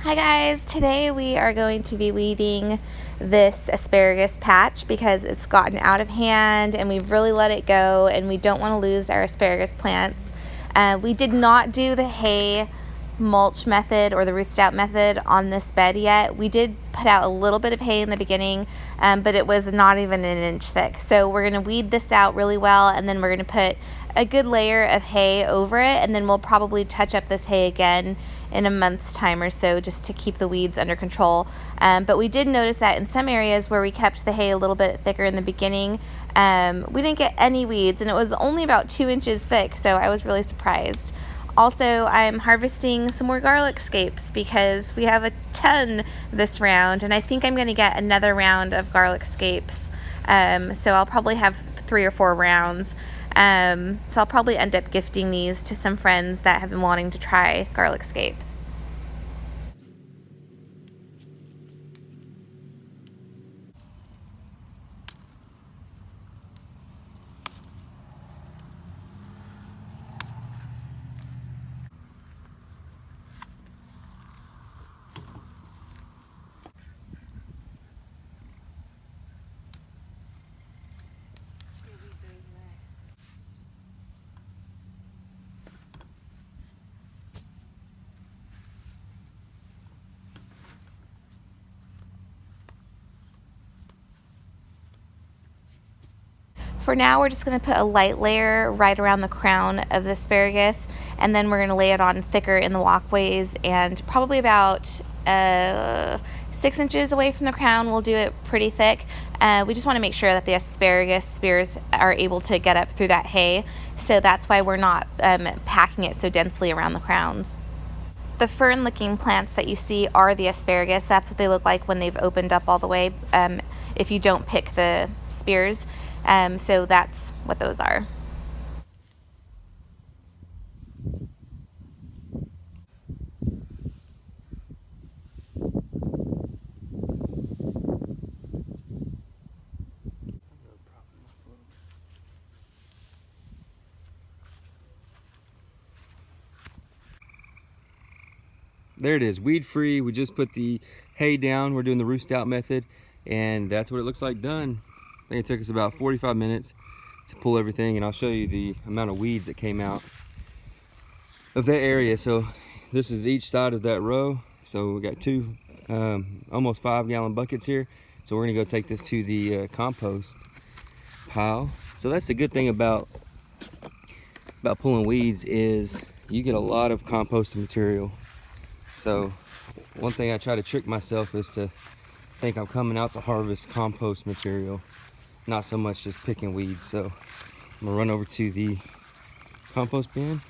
Hi guys, today we are going to be weeding this asparagus patch because it's gotten out of hand and we've really let it go and we don't want to lose our asparagus plants. We did not do the hay mulch method or the root stout method on this bed yet. We did put out a little bit of hay in the beginning, but it was not even an inch thick. So we're going to weed this out really well, and then we're going to put a good layer of hay over it, and then we'll probably touch up this hay again in a month's time or so just to keep the weeds under control. But we did notice that in some areas where we kept the hay a little bit thicker in the beginning, we didn't get any weeds, and it was only about 2 inches thick, so I was really surprised. Also, I'm harvesting some more garlic scapes because we have a ton this round, and I think I'm going to get another round of garlic scapes. So I'll probably have 3 or 4 rounds. So I'll probably end up gifting these to some friends that have been wanting to try garlic scapes. For now, we're just going to put a light layer right around the crown of the asparagus, and then we're going to lay it on thicker in the walkways, and probably about 6 inches away from the crown we'll do it pretty thick. We just want to make sure that the asparagus spears are able to get up through that hay, so that's why we're not packing it so densely around the crowns. The fern-looking plants that you see are the asparagus. That's what they look like when they've opened up all the way, if you don't pick the spears. So that's what those are. There it is, weed free. We just put the hay down. We're doing the root stout method, and that's what it looks like done. I think it took us about 45 minutes to pull everything, and I'll show you the amount of weeds that came out of that area. So this is each side of that row. So we got 2 almost 5-gallon buckets here. So we're gonna go take this to the compost pile. So that's the good thing about pulling weeds, is you get a lot of composting material. So one thing I try to trick myself is to think I'm coming out to harvest compost material, not so much just picking weeds. So I'm gonna run over to the compost bin.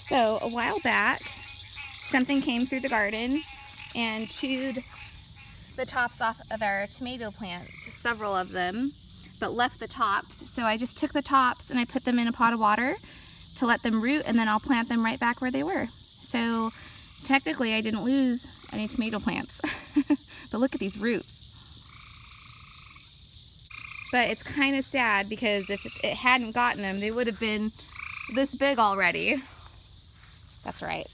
So a while back, something came through the garden and chewed the tops off of our tomato plants, several of them, but left the tops. So I just took the tops and I put them in a pot of water to let them root, and then I'll plant them right back where they were. So technically I didn't lose any tomato plants, but look at these roots. But it's kind of sad because if it hadn't gotten them, they would have been this big already. That's right.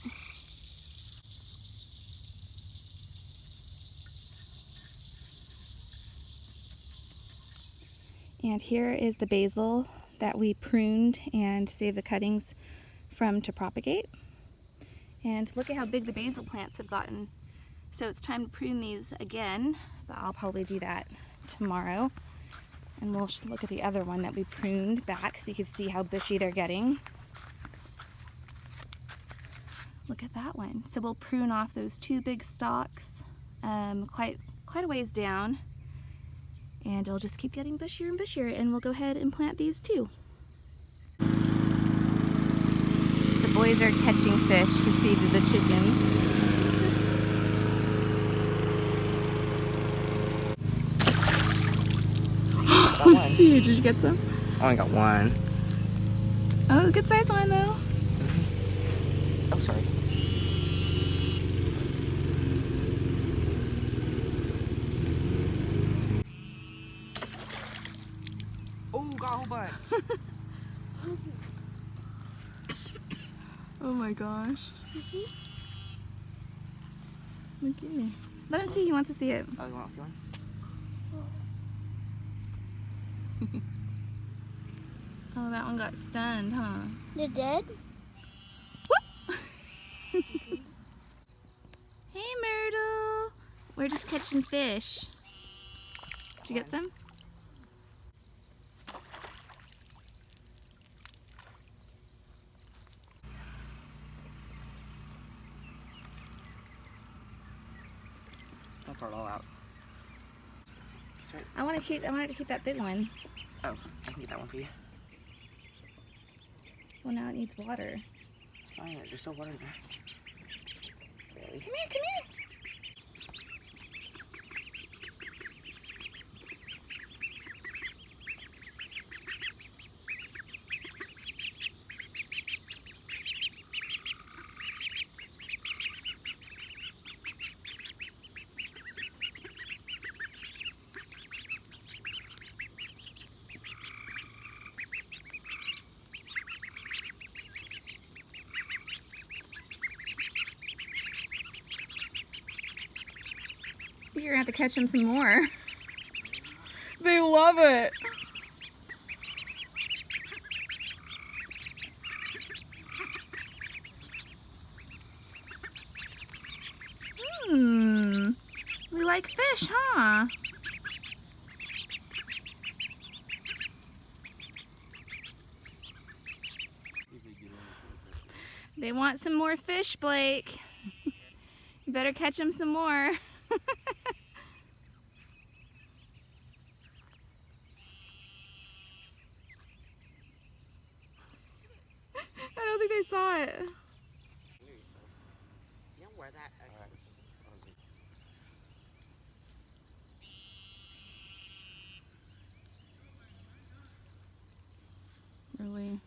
And here is the basil that we pruned and saved the cuttings from to propagate. And look at how big the basil plants have gotten. So it's time to prune these again, but I'll probably do that tomorrow. And we'll look at the other one that we pruned back so you can see how bushy they're getting. Look at that one. So we'll prune off those 2 big stalks quite a ways down, and it'll just keep getting bushier and bushier, and we'll go ahead and plant these too. The boys are catching fish to feed to the chickens. Let's see, did you get some? only got one. Oh, good size one though. Oh, sorry. Oh, got a whole bunch. Oh my gosh. You see? Look at me. Let him see. He wants to see it. Oh, you want to see one? Oh, that one got stunned, huh? They're dead? Hey, Myrtle. We're just catching fish. Did you get some? Don't throw it all out. Sorry. I wanted to keep that big one. Oh, I can get that one for you. Well, now it needs water. It's fine. There's still water in there. Barely. Come here, come here. You're gonna have to catch them some more. They love it. We like fish, huh? They want some more fish, Blake. You better catch them some more. I don't think they saw it. You don't wear that. Really?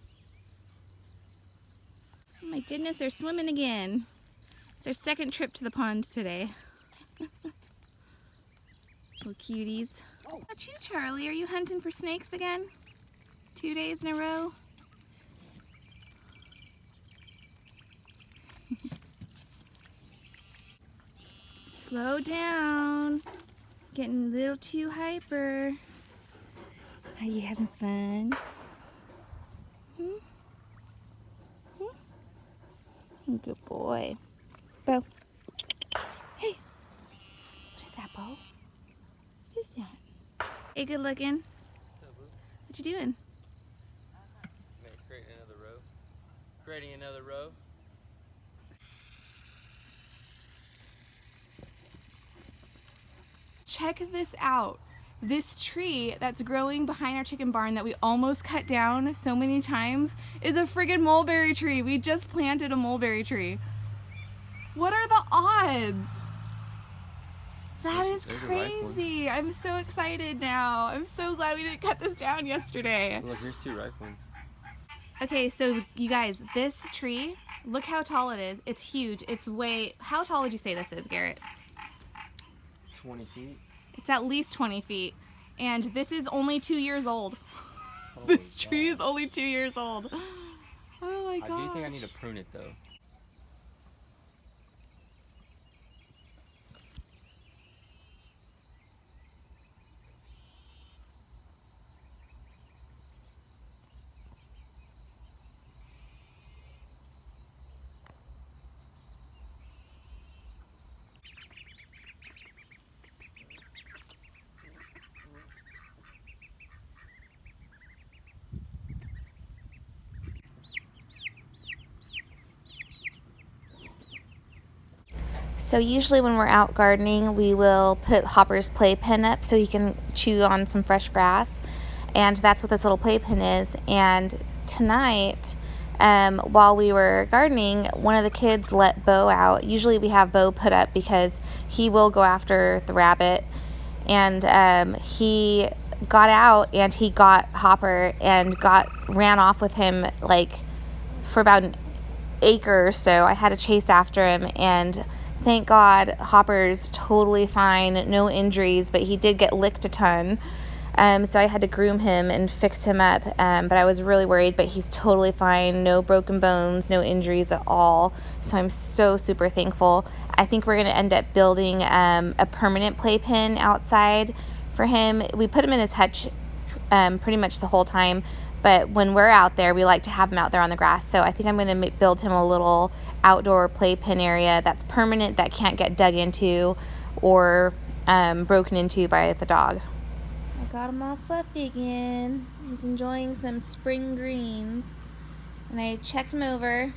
Oh my goodness, they're swimming again. It's their second trip to the pond today. Little cuties. How about you, Charlie? Are you hunting for snakes again? 2 days in a row? Slow down. Getting a little too hyper. Are you having fun? Good boy. Bo. Hey. What is that, Bo? What is that? Hey, good looking. What you doing? Creating another row. Creating another row. Check this out. This tree that's growing behind our chicken barn that we almost cut down so many times is a friggin' mulberry tree. We just planted a mulberry tree. What are the odds? That is crazy. I'm so excited now. I'm so glad we didn't cut this down yesterday. Look, here's 2 ripe ones. Okay, so you guys, this tree, look how tall it is. It's huge. It's way, how tall would you say this is, Garrett? 20 feet. It's at least 20 feet. And this is only 2 years old. Holy This tree is only 2 years old. Oh my god. I do think I need to prune it though. So usually when we're out gardening, we will put Hopper's playpen up so he can chew on some fresh grass. And that's what this little playpen is. And tonight, while we were gardening, one of the kids let Bo out. Usually we have Bo put up because he will go after the rabbit. And he got out and he got Hopper and ran off with him like for about an acre or so. I had to chase after him, and thank God Hopper's totally fine, no injuries, but he did get licked a ton. So I had to groom him and fix him up, but I was really worried, but he's totally fine, no broken bones, no injuries at all. So I'm so super thankful. I think we're going to end up building a permanent playpen outside for him. We put him in his hutch pretty much the whole time, but when we're out there, we like to have him out there on the grass. So I think I'm going to build him a little outdoor playpen area that's permanent, that can't get dug into or broken into by the dog. I got him all fluffy again. He's enjoying some spring greens. And I checked him over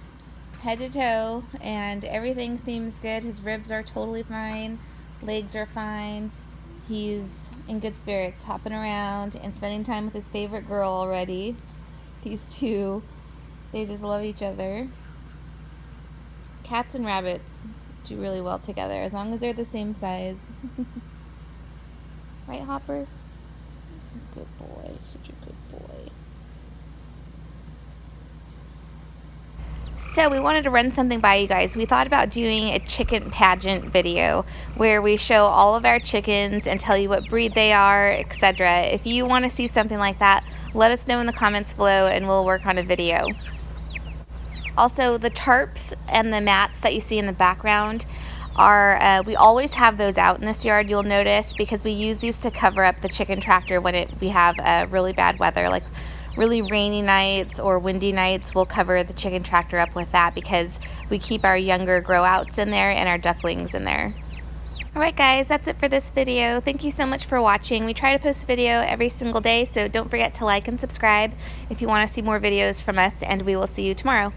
head to toe, and everything seems good. His ribs are totally fine. Legs are fine. He's in good spirits, hopping around and spending time with his favorite girl already. These two, they just love each other. Cats and rabbits do really well together as long as they're the same size. Right, Hopper? Good boy, such a good boy. So we wanted to run something by you guys. We thought about doing a chicken pageant video where we show all of our chickens and tell you what breed they are, etc. If you want to see something like that, let us know in the comments below and we'll work on a video. Also, the tarps and the mats that you see in the background are, we always have those out in this yard, you'll notice, because we use these to cover up the chicken tractor when we have really bad weather, like really rainy nights or windy nights. We'll cover the chicken tractor up with that because we keep our younger grow outs in there and our ducklings in there. Alright guys, that's it for this video. Thank you so much for watching. We try to post a video every single day, so don't forget to like and subscribe if you want to see more videos from us, and we will see you tomorrow.